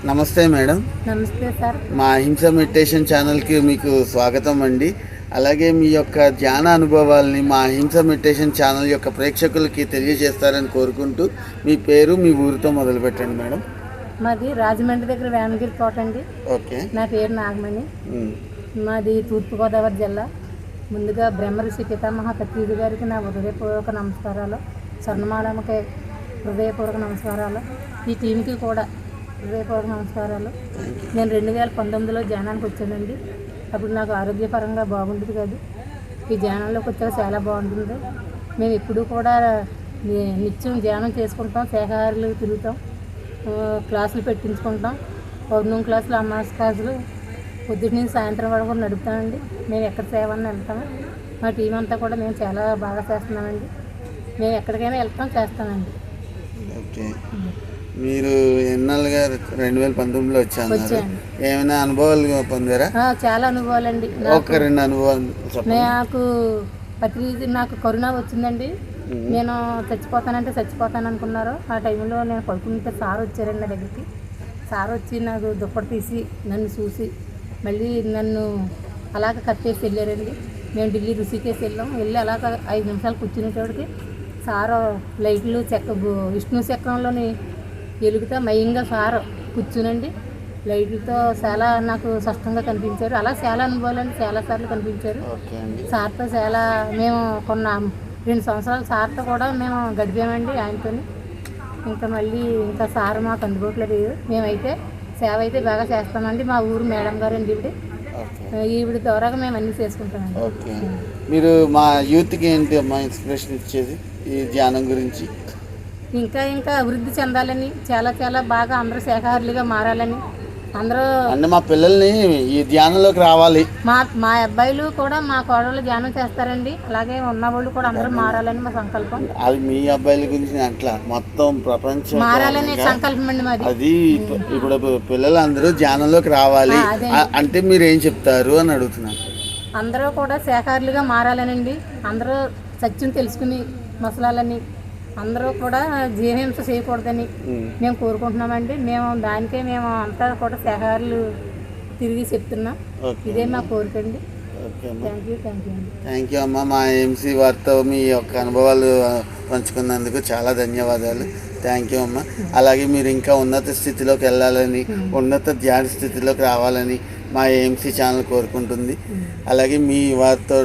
నమస్తే మేడం. నమస్తే సార్. మా అహింస మెడిటేషన్ ఛానల్కి మీకు స్వాగతం అండి. అలాగే మీ యొక్క ధ్యాన అనుభవాల్ని మా అహింస మెడిటేషన్ ఛానల్ యొక్క ప్రేక్షకులకి తెలియజేస్తారని కోరుకుంటూ మీ పేరు, మీ ఊరితో మొదలుపెట్టండి మేడం. మాది రాజమండ్రి దగ్గర వేమగిరి కోట అండి. ఓకే. నా పేరు నాగమణి. మాది తూర్పుగోదావరి జిల్లా. ముందుగా బ్రహ్మర్షి పితామహ పత్రిజీ గారికి నా హృదయపూర్వక నమస్కారాలు. స్వర్ణమాలమ్మకి హృదయపూర్వక నమస్కారాలు. ఈ టీంకి కూడా హృదయపూర్వక నమస్కారాలు. నేను 2019లో ధ్యానానికి వచ్చానండి. అప్పుడు నాకు ఆరోగ్యపరంగా బాగుంటుంది కాదు. ఈ ధ్యానంలోకి వచ్చాక చాలా బాగుంటుంది. మేము ఎప్పుడూ కూడా నిత్యం ధ్యానం చేసుకుంటాం, శాఖాహారులు తిరుగుతాం, క్లాసులు పెట్టించుకుంటాం. పౌర్ణమి క్లాసులు, అమావాస్య క్లాసులు పొద్దుటి నుంచి సాయంత్రం వరకు నడుపుతామండి. మేము ఎక్కడ సేవని వెళ్తాము. మా టీం అంతా కూడా మేము చాలా బాగా చేస్తున్నామండి. మేము ఎక్కడికైనా వెళ్తాం, చేస్తామండి. ఓకే. మీరు ఎన్నాళ్ళుగా 2019లో వచ్చాను, ఏమైనా అనుభవాలు పొందారా? చాలా అనుభవాలండి. ఒక 2 అనుభవాలు. నాకు కరోనా వచ్చిందండి. నేను చచ్చిపోతాను అనుకున్నారు. ఆ టైంలో నేను పడుకుంటే సార్ వచ్చారండి నా దగ్గరికి. సార్ వచ్చి నాకు దుప్పటి తీసి నన్ను చూసి మళ్ళీ నన్ను అలాగ కట్టేసి వెళ్ళారండి. మేము ఢిల్లీ ఋషికేశ్ వెళ్ళి అలాగ 5 నిమిషాలు కూర్చునేటోడికి సారు లైట్లు విష్ణు చక్రంలోని వెలుగుతా మయంగా సారు కూర్చునండి. లైట్లతో చాలా నాకు స్పష్టంగా కనిపించారు. అలా చాలా అనుభవాలండి, చాలాసార్లు కనిపించారు. సార్తో చాలా మేము 2 సంవత్సరాలు సార్తో కూడా మేము గడిపామండి ఆయనతో. ఇంకా సార్ మాకు అందుబాటులో లేదు. మేమైతే సేవ అయితే బాగా చేస్తామండి. మా ఊరు మేడం గారు అండి ఈవిడ ద్వారా మేము అన్నీ చేసుకుంటామండి. ఓకే. మీరు మా యూత్కి ఏంటి అమ్మా ఇన్స్పిరేషన్ ఇచ్చేది ఈ ధ్యానం గురించి? ఇంకా అభివృద్ధి చెందాలని, చాలా బాగా అందరూ శాఖాహారులుగా మారాలని, అందరూ అంటే మా పిల్లల్ని ఈ ధ్యానంలోకి రావాలి. మా అబ్బాయిలు కూడా మా కోడళ్ళు ధ్యానం చేస్తారండి. అలాగే ఉన్నవాళ్ళు కూడా అందరూ మారాలని మా సంకల్పం. అది మీ అబ్బాయిల గురించి అట్లా మొత్తం ప్రపంచం మారాలనే సంకల్పం అండి మాది. అది ఇప్పుడు పిల్లలందరూ ధ్యానంలోకి రావాలి అంటే మీరు ఏం చెప్తారు అని అడుగుతున్నాను. అందరూ కూడా శాఖాహారులుగా మారాలనండి. అందరూ సత్యం తెలుసుకుని మసలాలని, అందరూ కూడా జీవహింస చేయకూడదని మేము కోరుకుంటున్నామండి. మేము అంతా కూడా శాఖాహారులు తిరిగి చెప్తున్నాం. ఇదే మా కోరిక అండి. థ్యాంక్ యూ అమ్మ. మా ఎంసీ వారితో మీ యొక్క అనుభవాలు పంచుకున్నందుకు చాలా ధన్యవాదాలు. థ్యాంక్ యూ అమ్మ. అలాగే మీరు ఇంకా ఉన్నత స్థితిలోకి వెళ్ళాలని, ఉన్నత ధ్యాన స్థితిలోకి రావాలని మా ఏఎంసీ ఛానల్ కోరుకుంటుంది. అలాగే మీ వారితో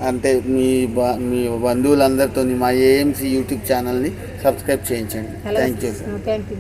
అంటే మీ బంధువులందరితో మా ఏఎంసీ యూట్యూబ్ ఛానల్ని సబ్స్క్రైబ్ చేయించండి. Thank you.